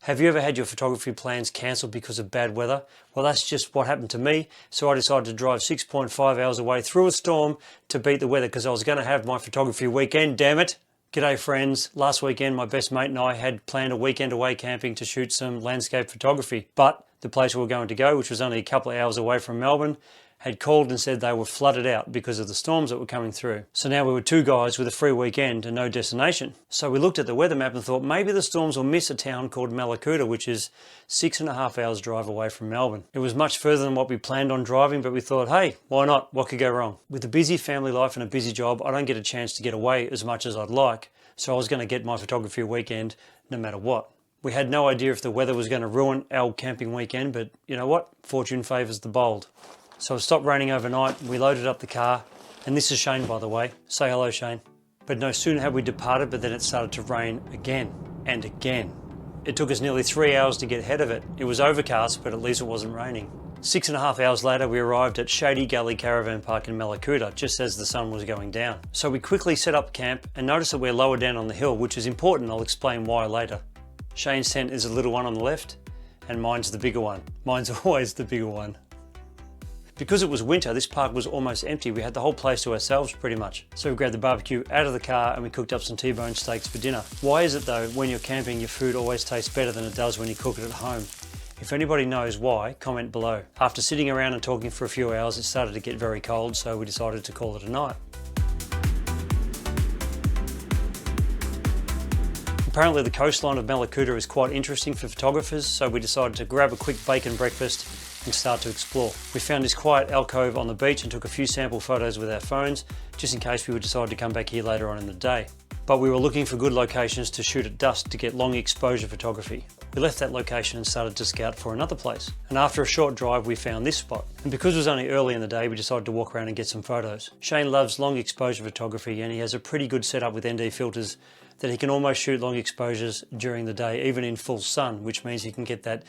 Have you ever had your photography plans cancelled because of bad weather? Well, that's just what happened to me. So I decided to drive 6.5 hours away through a storm to beat the weather because I was going to have my photography weekend, damn it. G'day friends. Last weekend my best mate and I had planned a weekend away camping to shoot some landscape photography. But the place we were going to go, which was only a couple of hours away from Melbourne, had called and said they were flooded out because of the storms that were coming through. So now we were two guys with a free weekend and no destination. So we looked at the weather map and thought maybe the storms will miss a town called Mallacoota, which is 6.5 hours drive away from Melbourne. It was much further than what we planned on driving, but we thought, hey, why not? What could go wrong? With a busy family life and a busy job, I don't get a chance to get away as much as I'd like. So I was going to get my photography weekend no matter what. We had no idea if the weather was going to ruin our camping weekend, but you know what? Fortune favours the bold. So it stopped raining overnight, we loaded up the car, and this is Shane, by the way. Say hello, Shane. But no sooner had we departed, but then it started to rain again and again. It took us nearly 3 hours to get ahead of it. It was overcast, but at least it wasn't raining. 6.5 hours later, we arrived at Shady Gully Caravan Park in Mallacoota, just as the sun was going down. So we quickly set up camp and noticed that we're lower down on the hill, which is important. I'll explain why later. Shane's tent is the little one on the left, and mine's the bigger one. Mine's always the bigger one. Because it was winter, this park was almost empty. We had the whole place to ourselves pretty much. So we grabbed the barbecue out of the car and we cooked up some T-bone steaks for dinner. Why is it though, when you're camping, your food always tastes better than it does when you cook it at home? If anybody knows why, comment below. After sitting around and talking for a few hours, it started to get very cold, so we decided to call it a night. Apparently the coastline of Mallacoota is quite interesting for photographers, so we decided to grab a quick bacon breakfast and start to explore. We found this quiet alcove on the beach and took a few sample photos with our phones, just in case we would decide to come back here later on in the day. But we were looking for good locations to shoot at dusk to get long exposure photography. We left that location and started to scout for another place. And after a short drive, we found this spot. And because it was only early in the day, we decided to walk around and get some photos. Shane loves long exposure photography and he has a pretty good setup with ND filters that he can almost shoot long exposures during the day, even in full sun, which means he can get that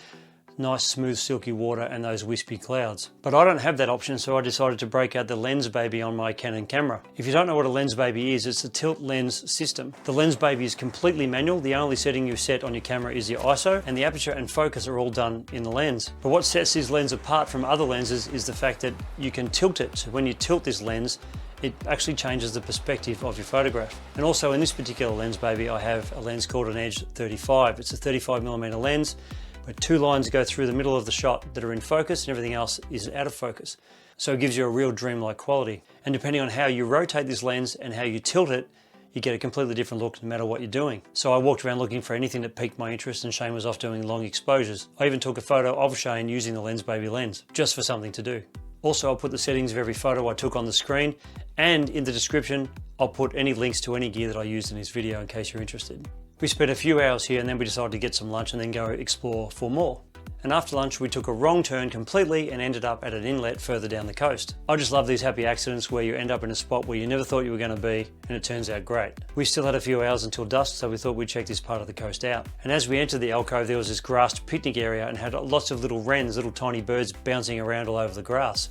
nice smooth silky water and those wispy clouds. But I don't have that option, so I decided to break out the Lens Baby on my Canon camera. If you don't know what a Lens Baby is, it's a tilt lens system. The Lens Baby is completely manual. The only setting you set on your camera is your ISO, and the aperture and focus are all done in the lens. But what sets this lens apart from other lenses is the fact that you can tilt it. So when you tilt this lens, it actually changes the perspective of your photograph. And also in this particular Lens Baby, I have a lens called an Edge 35. It's a 35mm lens, where two lines go through the middle of the shot that are in focus and everything else is out of focus. So it gives you a real dreamlike quality. And depending on how you rotate this lens and how you tilt it, you get a completely different look no matter what you're doing. So I walked around looking for anything that piqued my interest, and Shane was off doing long exposures. I even took a photo of Shane using the Lens Baby lens, just for something to do. Also, I'll put the settings of every photo I took on the screen, and in the description, I'll put any links to any gear that I used in this video in case you're interested. We spent a few hours here and then we decided to get some lunch and then go explore for more. And after lunch, we took a wrong turn completely and ended up at an inlet further down the coast. I just love these happy accidents where you end up in a spot where you never thought you were going to be and it turns out great. We still had a few hours until dusk, so we thought we'd check this part of the coast out. And as we entered the alcove, there was this grassed picnic area and had lots of little wrens, little tiny birds bouncing around all over the grass.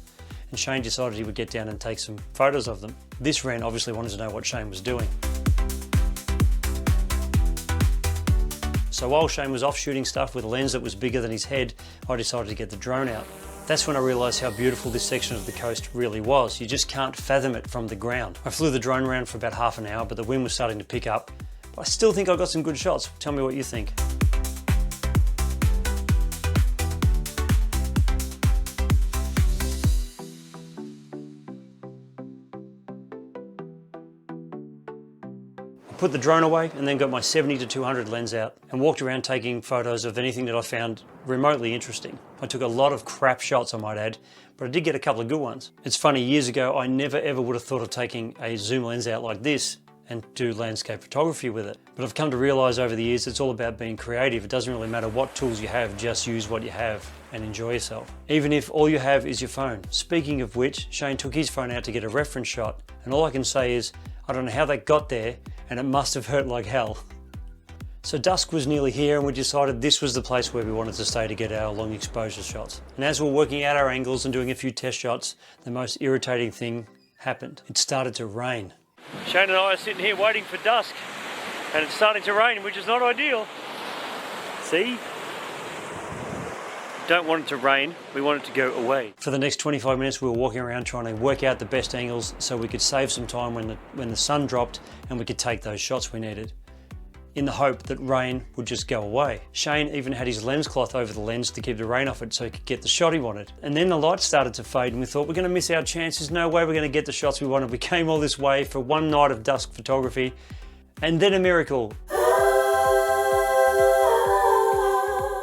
And Shane decided he would get down and take some photos of them. This wren obviously wanted to know what Shane was doing. So while Shane was off shooting stuff with a lens that was bigger than his head, I decided to get the drone out. That's when I realised how beautiful this section of the coast really was. You just can't fathom it from the ground. I flew the drone around for about half an hour, but the wind was starting to pick up. But I still think I got some good shots. Tell me what you think. Put the drone away and then got my 70-200 lens out and walked around taking photos of anything that I found remotely interesting. I took a lot of crap shots, I might add, but I did get a couple of good ones. It's funny, years ago I never ever would have thought of taking a zoom lens out like this and do landscape photography with it. But I've come to realise over the years it's all about being creative. It doesn't really matter what tools you have, just use what you have and enjoy yourself. Even if all you have is your phone. Speaking of which, Shane took his phone out to get a reference shot, and all I can say is, I don't know how that got there, and it must have hurt like hell. So dusk was nearly here and we decided this was the place where we wanted to stay to get our long exposure shots. And as we were working out our angles and doing a few test shots, the most irritating thing happened. It started to rain. Shane and I are sitting here waiting for dusk and it's starting to rain, which is not ideal. See? don't want it to rain, we want it to go away. For the next 25 minutes we were walking around trying to work out the best angles so we could save some time when the sun dropped and we could take those shots we needed, in the hope that rain would just go away. Shane even had his lens cloth over the lens to keep the rain off it so he could get the shot he wanted. And then the light started to fade and we thought, we're going to miss our chances, no way we're going to get the shots we wanted. We came all this way for one night of dusk photography, and then a miracle.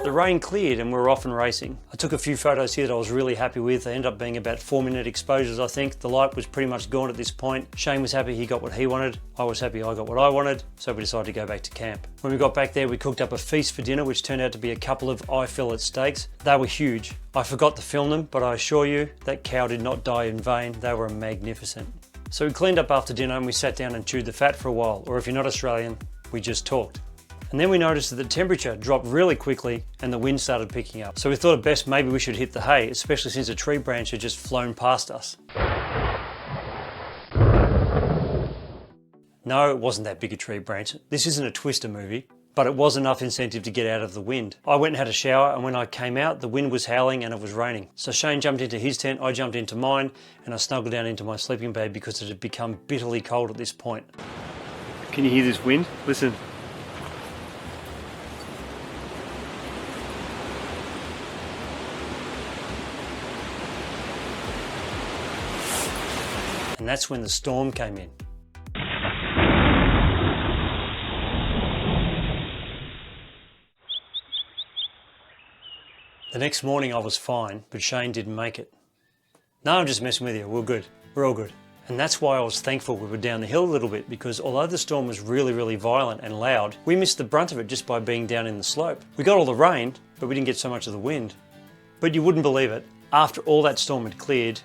The rain cleared and we were off and racing. I took a few photos here that I was really happy with. They ended up being about 4-minute exposures, I think. The light was pretty much gone at this point. Shane was happy he got what he wanted. I was happy I got what I wanted, so we decided to go back to camp. When we got back there, we cooked up a feast for dinner, which turned out to be a couple of eye fillet steaks. They were huge. I forgot to film them, but I assure you, that cow did not die in vain. They were magnificent. So we cleaned up after dinner and we sat down and chewed the fat for a while, or if you're not Australian, we just talked. And then we noticed that the temperature dropped really quickly and the wind started picking up. So we thought it best maybe we should hit the hay, especially since a tree branch had just flown past us. No, it wasn't that big a tree branch. This isn't a Twister movie, but it was enough incentive to get out of the wind. I went and had a shower, and when I came out, the wind was howling and it was raining. So Shane jumped into his tent, I jumped into mine, and I snuggled down into my sleeping bag because it had become bitterly cold at this point. Can you hear this wind? Listen. And that's when the storm came in. The next morning I was fine, but Shane didn't make it. No, I'm just messing with you, we're good, we're all good. And that's why I was thankful we were down the hill a little bit, because although the storm was really violent and loud, we missed the brunt of it just by being down in the slope. We got all the rain, but we didn't get so much of the wind. But you wouldn't believe it, after all that storm had cleared,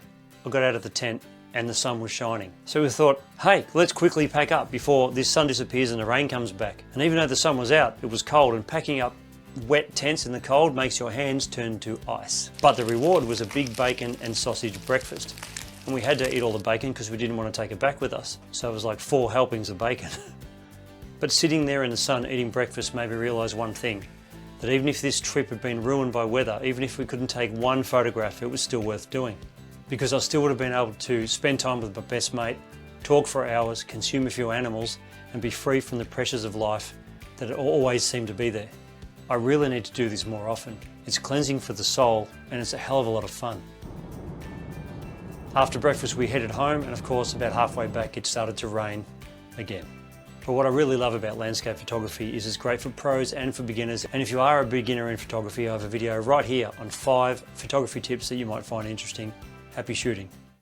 I got out of the tent and the sun was shining. So we thought, hey, let's quickly pack up before this sun disappears and the rain comes back. And even though the sun was out, it was cold, and packing up wet tents in the cold makes your hands turn to ice. But the reward was a big bacon and sausage breakfast. And we had to eat all the bacon because we didn't want to take it back with us. So it was like 4 helpings of bacon. But sitting there in the sun eating breakfast made me realise one thing, that even if this trip had been ruined by weather, even if we couldn't take one photograph, it was still worth doing. Because I still would have been able to spend time with my best mate, talk for hours, consume a few animals, and be free from the pressures of life that always seem to be there. I really need to do this more often. It's cleansing for the soul, and it's a hell of a lot of fun. After breakfast we headed home, and of course about halfway back it started to rain again. But what I really love about landscape photography is it's great for pros and for beginners, and if you are a beginner in photography, I have a video right here on 5 photography tips that you might find interesting. Happy shooting.